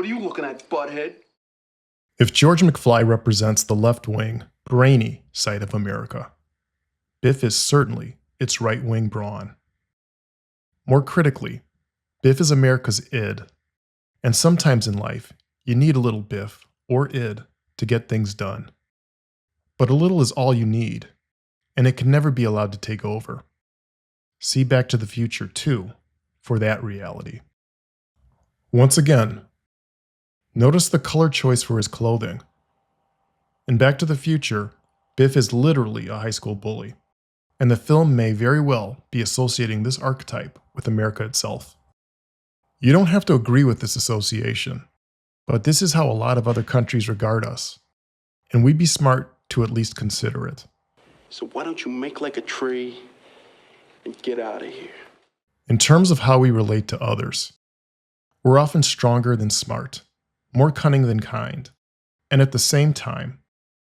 are you looking at, butthead? If George McFly represents the left-wing, brainy side of America, Biff is certainly its right-wing brawn. More critically, Biff is America's id, and sometimes in life, you need a little Biff or id to get things done. But a little is all you need, and it can never be allowed to take over. See Back to the Future, too, for that reality. Once again, notice the color choice for his clothing. In Back to the Future, Biff is literally a high school bully, and the film may very well be associating this archetype with America itself. You don't have to agree with this association, but this is how a lot of other countries regard us, and we'd be smart to at least consider it. So why don't you make like a tree and get out of here? In terms of how we relate to others, we're often stronger than smart, more cunning than kind, and at the same time,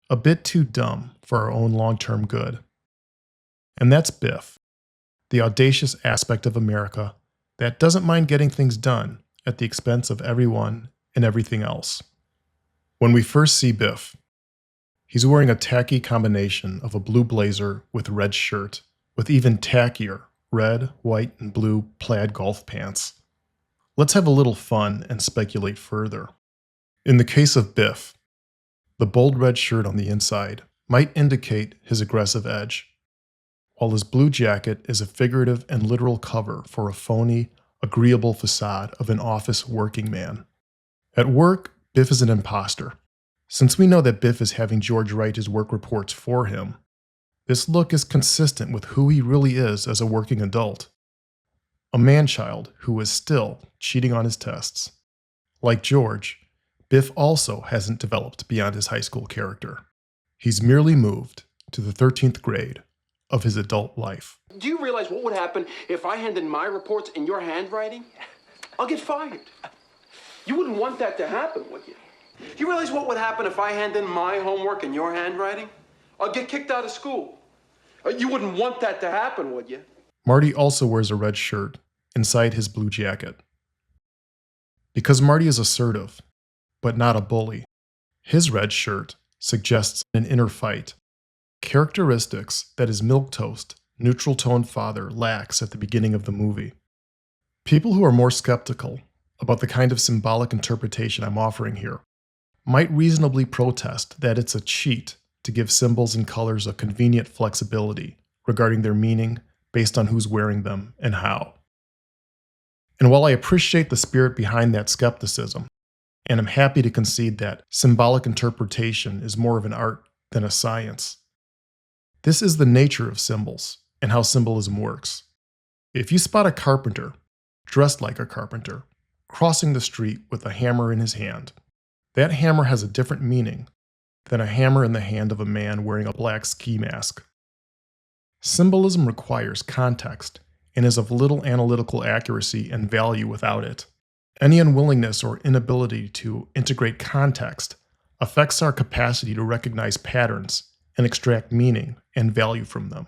a bit too dumb for our own long-term good. And that's Biff, the audacious aspect of America that doesn't mind getting things done at the expense of everyone and everything else. When we first see Biff, he's wearing a tacky combination of a blue blazer with a red shirt, with even tackier red, white, and blue plaid golf pants. Let's have a little fun and speculate further. In the case of Biff, the bold red shirt on the inside might indicate his aggressive edge, while his blue jacket is a figurative and literal cover for a phony, agreeable facade of an office working man. At work, Biff is an imposter. Since we know that Biff is having George write his work reports for him, this look is consistent with who he really is as a working adult. A man-child who is still cheating on his tests. Like George, Biff also hasn't developed beyond his high school character. He's merely moved to the 13th grade of his adult life. Do you realize what would happen if I handed my reports in your handwriting? I'll get fired. You wouldn't want that to happen, would you? You realize what would happen if I hand in my homework in your handwriting? I'll get kicked out of school. You wouldn't want that to happen, would you? Marty also wears a red shirt inside his blue jacket. Because Marty is assertive, but not a bully, his red shirt suggests an inner fight, characteristics that his milquetoast, neutral-tone father lacks at the beginning of the movie. People who are more skeptical about the kind of symbolic interpretation I'm offering here might reasonably protest that it's a cheat to give symbols and colors a convenient flexibility regarding their meaning based on who's wearing them and how. And while I appreciate the spirit behind that skepticism, and I'm happy to concede that symbolic interpretation is more of an art than a science, this is the nature of symbols and how symbolism works. If you spot a carpenter, dressed like a carpenter, crossing the street with a hammer in his hand, that hammer has a different meaning than a hammer in the hand of a man wearing a black ski mask. Symbolism requires context and is of little analytical accuracy and value without it. Any unwillingness or inability to integrate context affects our capacity to recognize patterns and extract meaning and value from them.